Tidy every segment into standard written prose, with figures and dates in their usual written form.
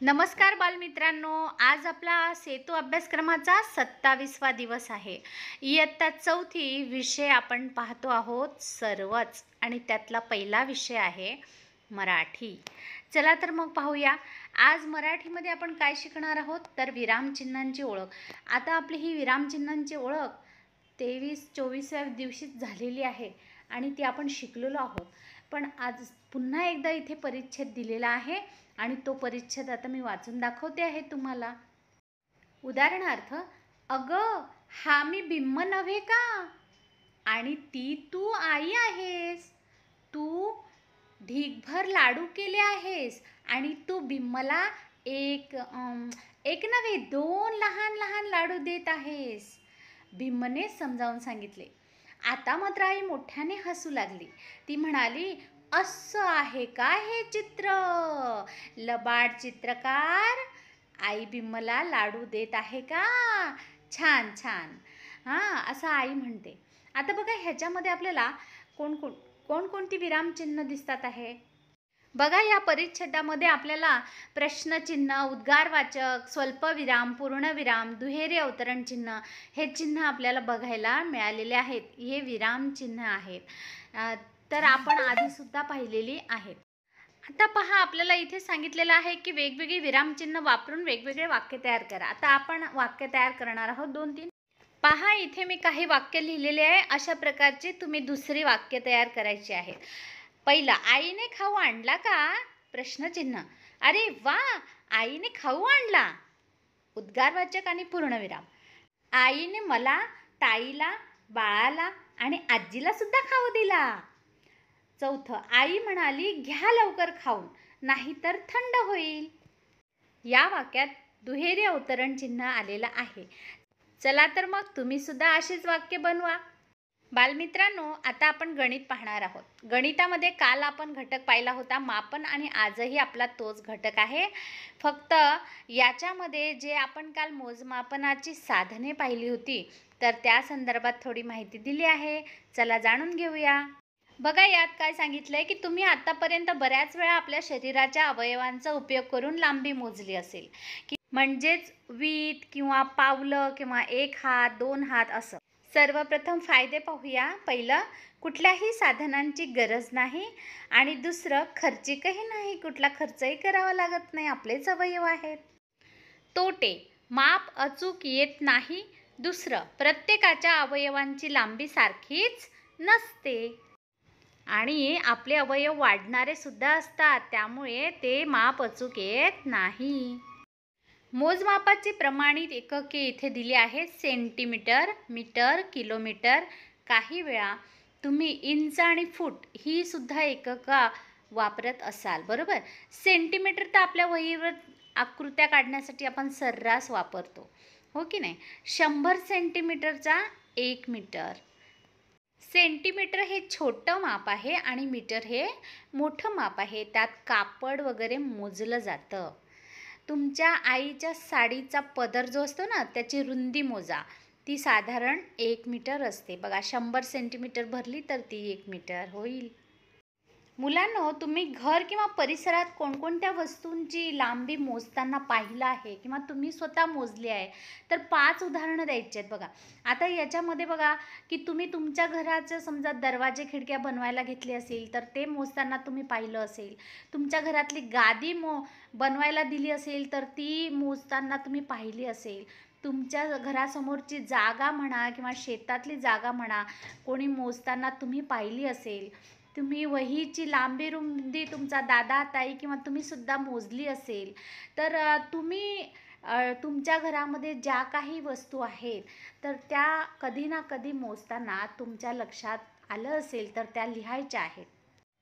नमस्कार बालमित्रांनो, आज आपला सेतू अभ्यासक्रमाचा 27वा दिवस आहे. इयत्ता 4थी विषय आपण पाहतो आहोत सर्वच, आणि त्यातला पहिला विषय आहे मराठी. चला तर मग पाहूया. आज मराठीमध्ये आपण काय शिकणार आहोत तर विरामचिन्हांची ओळख. आता आपली ही विरामचिन्हांची ओळख 23-24व्या दिवशीच झालेली आहे आणि ती आपण शिकलेलो आहोत. पण आज पुन्हा एकदा इथे परिच्छेद दिलेला आहे आणि तो परिच्छेद आता मी वाचून दाखवते आहे तुम्हाला. उदाहरणार्थ, अगं हा मी बिम्म नव्हे का, आणि ती तू आई आहेस. तू ढीगभर लाडू केले आहेस आणि तू बिम्मला एक नव्हे 2 लहान लहान लाडू देत आहेस. बिम्मने समजावून सांगितले. आता मात्र आई मोठ्याने हसू लागली. ती म्हणाली, असं आहे का हे चित्र? लबाड चित्रकार, आई बिम्मला लाडू देत आहे का? छान छान. असं आई म्हणते. आता बघा, ह्याच्यामध्ये आपल्याला कोणकोणती विरामचिन्ह दिसतात आहे. बघा, या परिच्छेदामध्ये आपल्याला प्रश्नचिन्ह, उद्गारवाचक, स्वल्पविराम, पूर्णविराम, दुहेरी अवतरण चिन्ह हे चिन्ह आपल्याला बघायला मिळालेले आहेत. हे विरामचिन्ह आहेत. तर आपण आधीसुद्धा पाहिलेली आहेत. आता पहा, आपल्याला इथे सांगितलेलं आहे की वेगवेगळी विरामचिन्ह वापरून वेगवेगळे वाक्य तयार करा. आता आपण वाक्य तयार करणार आहोत 2-3. पहा, इथे मी काही वाक्य लिहिलेले आहे. अशा प्रकारचे तुम्ही दुसरी वाक्य तयार करायची आहेत. पहिला, आईने खाऊ आणला का? प्रश्नचिन्ह. अरे वा, आईने खाऊ आणला. उद्गारवाचक आणि पूर्णविराम. आईने मला, ताईला, बाळाला आणि आजीला सुद्धा खाऊ दिला. चौथं, आई म्हणाली घ्या लवकर खाऊन, नाहीतर थंड होईल. या वाक्यात दुहेरी अवतरण चिन्ह आलेलं आहे. चला तर मग तुम्ही सुद्धा अशीच वाक्य बनवा. बालमित्रांनो, आता आपण गणित पाहणार आहोत. गणितामध्ये काल आपण घटक पाहिला होता मापन, आणि आजही आपला तोच घटक आहे. फक्त याच्यामध्ये जे आपण काल मोजमापनाची साधने पाहिली होती, तर त्या संदर्भात थोडी माहिती दिली आहे. चला जाणून घेऊया. बघा, यात काय सांगितलंय की तुम्ही आतापर्यंत बऱ्याच वेळा आपल्या शरीराच्या अवयवांचा उपयोग करून लांबी मोजली असेल, की म्हणजेच वीट किंवा पावलं किंवा 1 हात 2 हात असं. सर्वप्रथम फायदे पाहूया. पहिलं, कुठल्याही साधनांची गरज नाही, आणि दुसरं, खर्चिकही नाही, कुठला खर्चही करावा लागत नाही, आपलेच अवयव आहेत. तोटे, माप अचूक येत नाही. दुसरं, प्रत्येकाच्या अवयवांची लांबी सारखीच नसते, आणि आपले अवयव वाढणारे सुद्धा असतात, त्यामुळे ते माप अचूक येत नाही. मोजमापाची प्रमाणित एकके इथे दिली आहेत. Centimetre, metre, kilometre. काही वेळा तुम्ही इंच आणि फूट ही सुद्धा एककं वापरत असाल, बरोबर. सेंटीमीटर तर आपल्या वहीवर आकृत्या काढण्यासाठी आपण सर्रास वापरतो, हो की नाही. 100 सेंटीमीटरचा 1 मीटर. सेंटीमीटर हे छोटं माप आहे आणि मीटर हे मोठं माप आहे. त्यात कापड वगैरे मोजलं जातं. तुमच्या आईच्या साडीचा पदर जो असतो ना, त्याची रुंदी मोजा. ती साधारण 1 मीटर असते. बघा, 100 सेंटीमीटर भरली तर ती 1 मीटर होईल. मुलांनो, तुम्ही घर किंवा परिसरात कोणकोणत्या वस्तूंची लांबी मोजताना पाहिलं आहे किंवा तुम्ही स्वतः मोजली आहे, तर 5 उदाहरणं द्यायची आहेत. बघा, आता याच्यामध्ये बघा की तुम्ही तुमच्या घराचं समजा दरवाजे खिडक्या बनवायला घेतले असेल, तर ते मोजताना तुम्ही पाहिलं असेल. तुमच्या घरातली गादी बनवायला दिली असेल, तर ती मोजताना तुम्ही पाहिली असेल. तुमच्या घरासमोरची जागा म्हणा किंवा शेतातली जागा म्हणा, कोणी मोजताना तुम्ही पाहिली असेल. तुम्ही वहीची लांबी रुंदी तुमचा दादा, ताई किंवा तुम्ही सुद्धा मोजली असेल. तर तुम्ही तुमच्या घरामध्ये ज्या काही वस्तू आहेत, तर त्या कधी ना कधी मोजताना तुमच्या लक्षात आलं असेल, तर त्या लिहायच्या आहेत.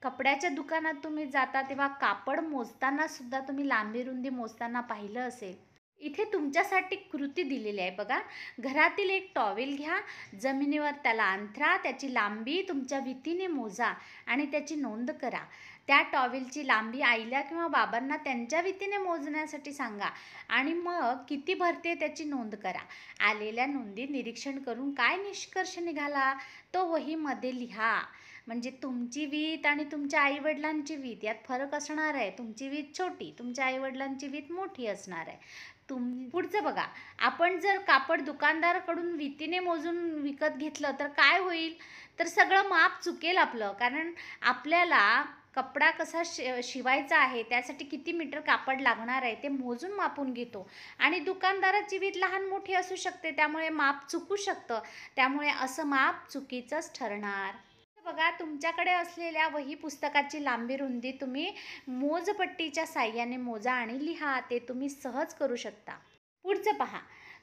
कपड्याच्या दुकानात तुम्ही जाता तेव्हा कापड मोजताना सुद्धा तुम्ही लांबी रुंदी मोजताना पाहिलं असेल. इथे तुमच्यासाठी कृती दिलेली आहे. बघा, घरातील एक टॉवेल घ्या, जमिनीवर त्याला अंथरा, त्याची लांबी तुमच्या भीतीने मोजा आणि त्याची नोंद करा. त्या टॉवेलची लांबी आईला किंवा बाबांना त्यांच्या भीतीने मोजण्यासाठी सांगा, आणि मग किती भरते त्याची नोंद करा. आलेल्या नोंदी निरीक्षण करून काय निष्कर्ष निघाला तो वहीमध्ये लिहा. म्हणजे तुमची वीत आणि तुमच्या आईवडिलांची वीत यात फरक असणार आहे. तुमची वीत छोटी, तुमच्या आईवडिलांची वीत मोठी असणार आहे. पुढचं बघा, आपण जर कापड दुकानदाराकडून वीतीने मोजून विकत घेतलं तर काय होईल? तर सगळं माप चुकेल आपलं. कारण आपल्याला कपडा कसा शिवायचा आहे, त्यासाठी किती मीटर कापड लागणार आहे ते मोजून मापून घेतो. आणि दुकानदाराची वीत लहान मोठी असू शकते, त्यामुळे माप चुकू शकतं. त्यामुळे असं माप चुकीचंच ठरणार. बघा, तुमच्याकडे असलेल्या वही पुस्तकाची लांबी रुंदी तुम्ही मोजपट्टीच्या साह्याने मोजा आणि लिहा. ते तुम्ही सहज करू शकता. पुढचं पहा,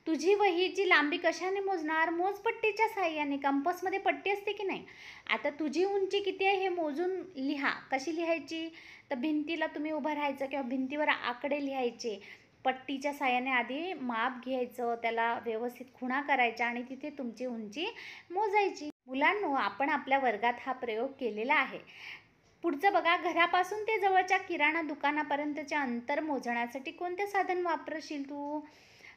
तुझी वहीची लांबी कशाने मोजणार? मोजपट्टीच्या साह्याने. कंपासमध्ये पट्टी असते की नाही? आता तुझी उंची किती आहे हे मोजून लिहा. कशी लिहायची? तर भिंतीला तुम्ही उभं राहायचं किंवा भिंतीवर आकडे लिहायचे. पट्टीच्या साह्याने आधी माप घ्यायचं, त्याला व्यवस्थित खुणा करायच्या आणि तिथे तुमची उंची मोजायची. मुलांनो, आपण आपल्या वर्गात हा प्रयोग केलेला आहे. पुढचं बघा, घरापासून ते जवळच्या किराणा दुकानापर्यंतचे अंतर मोजण्यासाठी कोणते साधन वापरशील तू?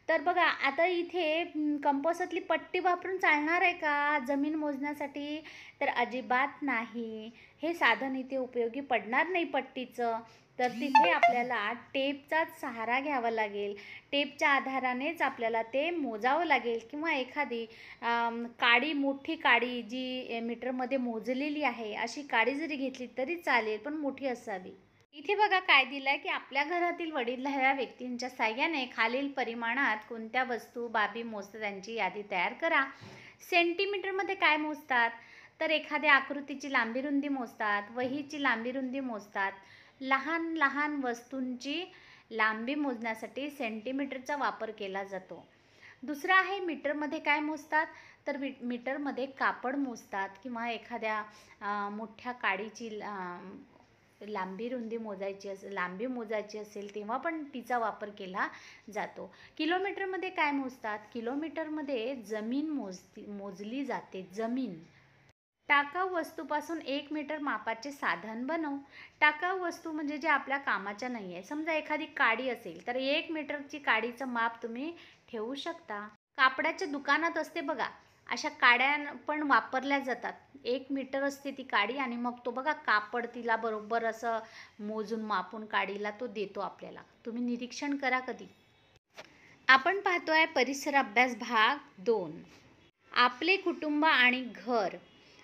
तर बघा, आता इथे कंपासातली पट्टी वापरून चालणार आहे का जमीन मोजण्यासाठी? तर अजिबात नाही. हे साधन इथे उपयोगी पडणार नाही पट्टीचं. तर तिथे आपल्याला टेपचाच सहारा घ्यावा लागेल. टेपच्या आधारानेच आपल्याला ते मोजावं लागेल किंवा एखादी काडी, मोठी काडी जी मीटरमध्ये मोजलेली आहे अशी काडी जरी घेतली तरी चालेल, पण मोठी असावी. इथे बघा काय दिलंय की आपल्या घरातील वडीलधाऱ्या व्यक्तींच्या साह्याने खालील परिमाणात कोणत्या वस्तू, बाबी मोजतात त्यांची यादी तयार करा. सेंटीमीटरमध्ये काय मोजतात? तर एखाद्या आकृतीची लांबी रुंदी मोजतात, वहीची लांबी रुंदी मोजतात. लहान लहान वस्तूंची लांबी मोजण्यासाठी सेंटीमीटरचा वापर केला जातो. दुसरं आहे मीटरमध्ये काय मोजतात? तर मीटरमध्ये कापड मोजतात किंवा एखाद्या मोठ्या काडीची लांबी रुंदी लांबी मोजायची असेल तेव्हा पण तिचा वापर केला जातो. किलोमीटरमध्ये काय मोजतात? किलोमीटरमध्ये जमीन मोजली जाते, जमीन. टाकाऊ वस्तूपासून 1 मीटर मापाचे साधन बनव. टाकाऊ वस्तू म्हणजे जे आपल्या कामाच्या नाही आहे. समजा एखादी काडी असेल तर 1 मीटरची काडीचं माप तुम्ही ठेवू शकता. कापडाच्या दुकानात असते बघा, अशा काड्या पण वापरल्या जातात. 1 मीटर असते ती काडी आणि मग तो बघा कापड तिला बरोबर असं मोजून मापून काडीला तो देतो आपल्याला. तुम्ही निरीक्षण करा कधी. आपण पाहतोय परिसर अभ्यास भाग 2, आपले कुटुंब आणि घर.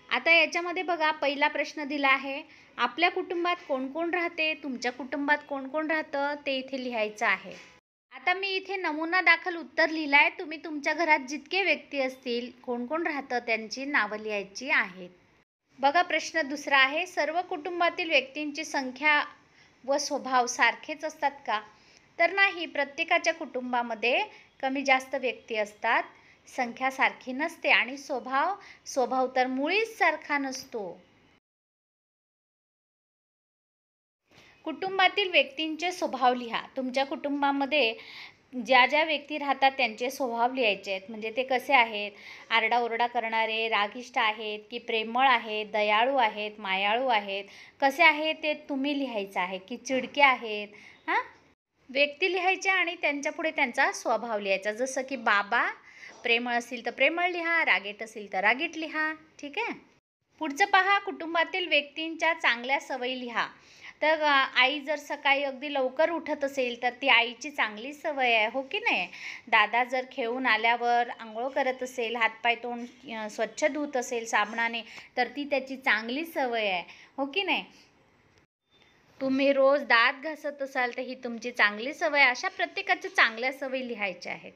आता याच्यामध्ये बघा, पहिला प्रश्न दिला आहे, आपल्या कुटुंबात कोण कोण राहते? तुमच्या कुटुंबात कोण कोण राहतं ते इथे लिहायचं आहे. आता मी इथे नमुना दाखल उत्तर लिहिलं आहे. तुम्ही तुमच्या घरात जितके व्यक्ती असतील, कोण कोण राहतं त्यांची नावं लिहायची आहेत. बघा, प्रश्न दुसरा आहे, सर्व कुटुंबातील व्यक्तींची संख्या व स्वभाव सारखेच असतात का? तर नाही, प्रत्येकाच्या कुटुंबामध्ये कमी जास्त व्यक्ती असतात. संख्या सारखी नसते आणि स्वभाव तर मुळीच सारखा नसतो. कुटुंबातील व्यक्तींचे स्वभाव लिहा. तुमच्या कुटुंबामध्ये ज्या ज्या व्यक्ती राहतात त्यांचे स्वभाव लिहायचे आहेत. म्हणजे ते कसे आहेत? आरडाओरडा करणारे, रागिष्ट आहेत की प्रेमळ आहेत, दयाळू आहेत, मायाळू आहेत, कसे आहेत ते तुम्ही लिहायचं आहे. की चिडके आहेत. व्यक्ती लिहायच्या आणि त्यांच्यापुढे त्यांचा स्वभाव लिहायचा. जसं की बाबा प्रेमळ असतील तर प्रेमळ लिहा, रागीट असेल तर रागीट लिहा. ठीक आहे. पुढचं पहा, कुटुंबातील व्यक्तींच्या चांगल्या सवयी लिहा. तर आई जर सकाळी अगदी लवकर उठत असेल तर ती आईची चांगली सवय आहे, हो की नाही? दादा जर खेळून आल्यावर आंघोळ करत असेल, हातपाय तोंड स्वच्छ धुत असेल साबणाने, तर ती त्याची चांगली सवय आहे, हो की नाही? तुम्ही रोज दात घासत असाल तर ही तुमची चांगली सवय. अशा प्रत्येकाच्या चांगल्या सवयी लिहायच्या आहेत.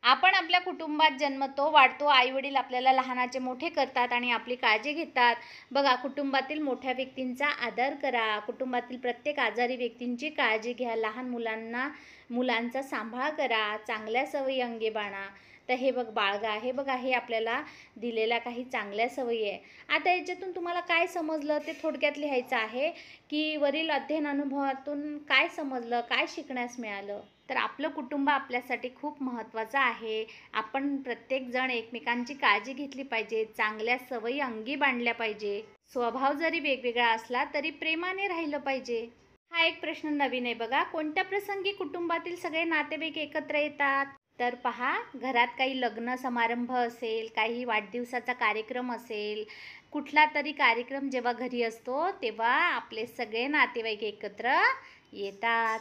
आपण आपल्या कुटुंबात जन्मतो, वाढतो. आईवडील आपल्याला लहानाचे मोठे करतात आणि आपली काळजी घेतात. बघा, कुटुंबातील मोठ्या व्यक्तींचा आदर करा. कुटुंबातील प्रत्येक आजारी व्यक्तींची काळजी घ्या. लहान मुलांचा सांभाळ करा. चांगल्या सवयी अंगी बाणा. तर हे बाळगा, हे बघा, हे आपल्याला दिलेल्या काही चांगल्या सवयी आहे. आता याच्यातून तुम्हाला काय समजलं ते थोडक्यात लिहायचं आहे. की वरील अध्ययन अनुभवातून काय समजलं, काय शिकण्यास मिळालं? तर आपलं कुटुंब आपल्यासाठी खूप महत्त्वाचं आहे. आपण प्रत्येकजण एकमेकांची काळजी घेतली पाहिजे. चांगल्या सवयी अंगी बांधल्या पाहिजे. स्वभाव जरी वेगवेगळा असला तरी प्रेमाने राहिलं पाहिजे. हा एक प्रश्न नवीन आहे बघा, कोणत्या प्रसंगी कुटुंबातील सगळे नातेवाईक एकत्र येतात? तर पहा, घरात काही लग्न समारंभ असेल, काही वाढदिवसाचा कार्यक्रम असेल, कुठला तरी कार्यक्रम जेव्हा घरी असतो तेव्हा आपले सगळे नातेवाईक एकत्र येतात.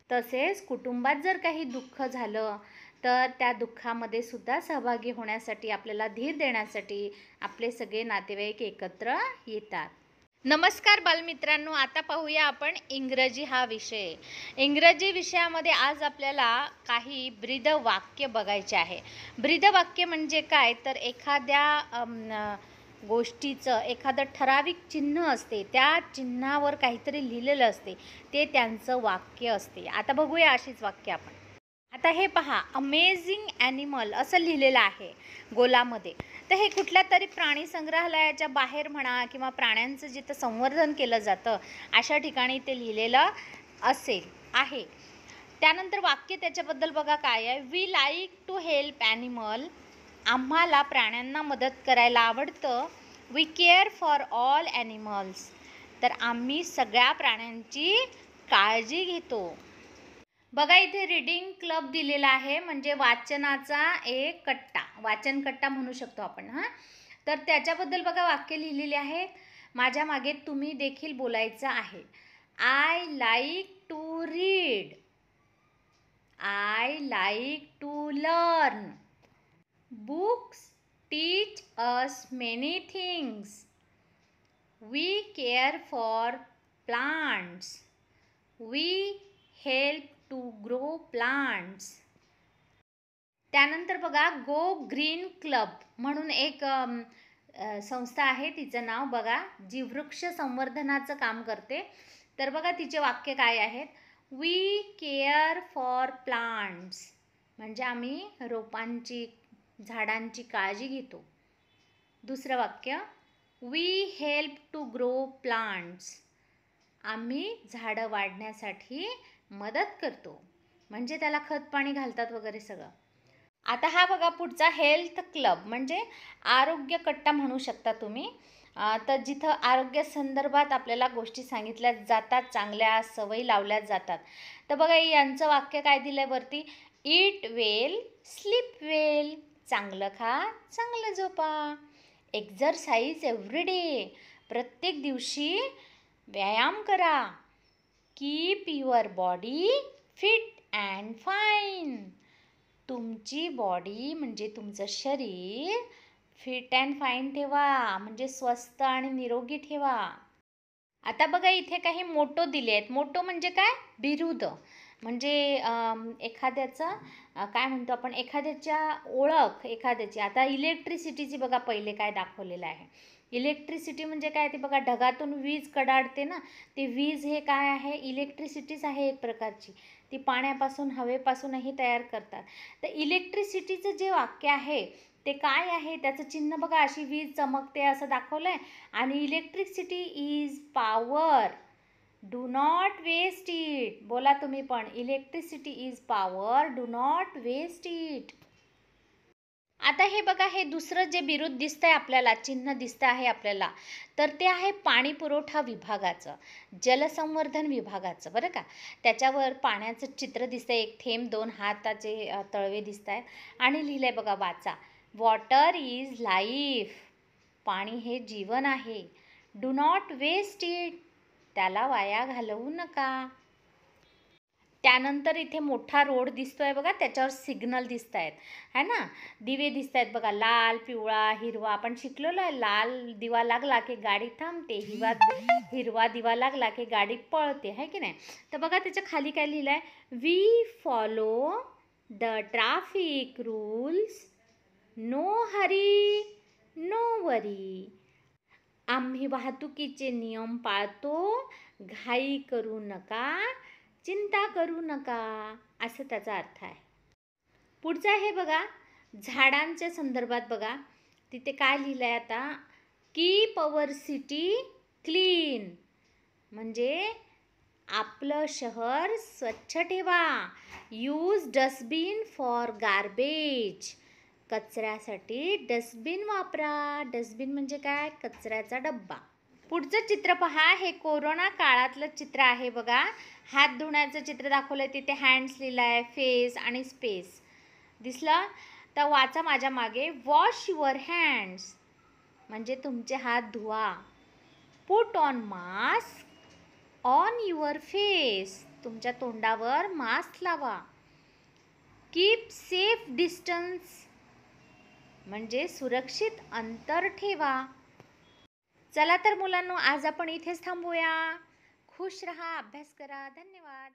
तसेच कुटुंबात जर काही दुःख झालं तर त्या दुःखामध्ये सुद्धा सहभागी होण्यासाठी, आपल्याला धीर देण्यासाठी आपले सगळे नातेवाईक एकत्र येतात. नमस्कार बालमित्रांनो, आता पाहूया आपण इंग्रजी हा विषय. इंग्रजी विषयामध्ये आज आपल्याला काही ब्रीद वाक्य बघायचे आहे. ब्रीद वाक्य म्हणजे काय, तर एखाद्या गोष्टीचं एखादं ठराविक चिन्ह असते, त्या चिन्हावर काहीतरी लिहिलेलं असते, ते त्यांचं वाक्य असते. आता बघूया अशीच वाक्य आपण. आता हे पहा, अमेझिंग ॲनिमल असं लिहिलेलं आहे गोलामध्ये. तर हे कुठल्या तरी प्राणी संग्रहालयाच्या बाहेर म्हणा किंवा प्राण्यांचं जिथं संवर्धन केलं जातं अशा ठिकाणी ते लिहिलेलं आहे. त्यानंतर वाक्य त्याच्याबद्दल बघा काय आहे. We like to help animal, आम्हाला प्राण्यांना मदत करायला आवडतं. We care for all animals, तर आम्ही सगळ्या प्राण्यांची काळजी घेतो. बघा इथे रीडिंग क्लब दिलेला आहे, म्हणजे वाचनाचा एक कट्टा, वाचन कट्टा म्हणू शकतो आपण. तर त्याच्याबद्दल बघा वाक्य लिहिलेले आहे. माझ्या मागे तुम्ही देखील बोलायचं आहे. I like to read, I like to learn, books teach us many things, we care for plants, we help to grow plants. त्यानंतर बघा गो ग्रीन क्लब म्हणून एक संस्था आहे, तिचं नाव बघा, जी वृक्ष संवर्धनाचं काम करते. तर बघा तिचे वाक्य काय आहेत. वी केअर फॉर प्लांट्स, म्हणजे आम्ही रोपांची, झाडांची काळजी घेतो. दुसरं वाक्य, we help to grow plants, आम्ही झाडं वाढण्यासाठी मदत करतो, म्हणजे त्याला खत पाणी घालतात वगैरे सगळं. आता हा बघा पुढचा हेल्थ क्लब, म्हणजे आरोग्य कट्टा म्हणू शकता तुम्ही. तर जिथं आरोग्य संदर्भात आपल्याला गोष्टी सांगितल्या जातात, चांगल्या सवयी लावल्या जातात. तर बघा यांचं वाक्य काय दिलंय वरती. ईट वेल, स्लीप वेल, चांगलं खा, चांगलं झोपा. एक्झरसाइज एव्हरी डे, प्रत्येक दिवशी व्यायाम करा. Keep your body fit and fine, तुमची बॉडी म्हणजे तुमचं शरीर फिट अँड फाईन ठेवा, म्हणजे स्वस्थ आणि निरोगी ठेवा. आता बघा इथे काही मोटो दिले आहेत. मोटो म्हणजे काय, बिरुद, म्हणजे एखाद्याचं काय म्हणतो आपण, एखाद्याच्या ओळख एखाद्याची. आता इलेक्ट्रिसिटीची बघा पहिले काय दाखवलेलं आहे. इलेक्ट्रिसिटी म्हणजे काय, ते बघा ढगातून वीज कडाडते ना, ते वीज हे काय आहे, इलेक्ट्रिसिटीच आहे एक प्रकारची. ती पाण्यापासून हवेपासूनही तयार करतात. तर इलेक्ट्रिसिटीचं जे वाक्य आहे ते काय आहे, त्याचं चिन्ह बघा, अशी वीज चमकते असं दाखवलं आहे. आणि electricity is power, do not waste it. बोला तुम्ही पण, electricity is power, do not waste it. आता हे बघा, हे दुसरं जे बिरुद दिसतंय आपल्याला, चिन्ह दिसतं आहे आपल्याला, तर ते आहे पाणी पुरवठा विभागाचं, जलसंवर्धन विभागाचं, बरं का. त्याच्यावर पाण्याचं चित्र दिसतंय, एक थेंब, दोन हाताचे तळवे दिसत आहेत, आणि लिहिलंय बघा, वाचा. वॉटर इज लाईफ, पाणी हे जीवन आहे. डू नॉट वेस्ट इट, त्याला वाया घालवू नका. त्यानंतर इथे मोठा रोड दिसतोय बघा, त्याच्यावर सिग्नल दिसत आहेत, है ना, दिवे दिसत आहेत बघा, लाल, पिवळा, हिरवा. आपण शिकलेलो आहे, लाल दिवा लागला की गाडी थांबते, हिरवा दिवा लागला की गाडी पळते, है की नाही. तर बघा त्याच्या खाली काय लिहिलं आहे. We follow the traffic rules, no hurry no worry, आम्ही वाहतुकीचे नियम पाळतो, घाई करू नका, चिंता करू नका, असं त्याचा अर्थ आहे. पुढचं आहे बघा, झाडांच्या संदर्भात बघा, तिथे काय लिहिलं आहे आता. कीप अवर सिटी क्लीन, म्हणजे आपलं शहर स्वच्छ ठेवा. यूज डस्टबिन फॉर गार्बेज, कचऱ्यासाठी डस्टबिन वापरा. डस्टबिन म्हणजे काय, कचऱ्याचा डब्बा. पुढचं चित्र पहा, हे कोरोना काळातलं चित्र आहे बघा. हात धुण्याचं चित्र दाखवलं आहे, तिथे हँड्स लिहिलं आहे, फेस आणि स्पेस दिसलं. तर वाचा माझ्या मागे. वॉश युअर हँड्स, म्हणजे तुमचे हात धुवा. Put on mask on your face, तुमच्या तोंडावर मास्क लावा. कीप सेफ डिस्टन्स, म्हणजे सुरक्षित अंतर ठेवा. चला तर मुलांनो, आज आपण इथेच थांबूया. खुश रहा, अभ्यास करा. धन्यवाद.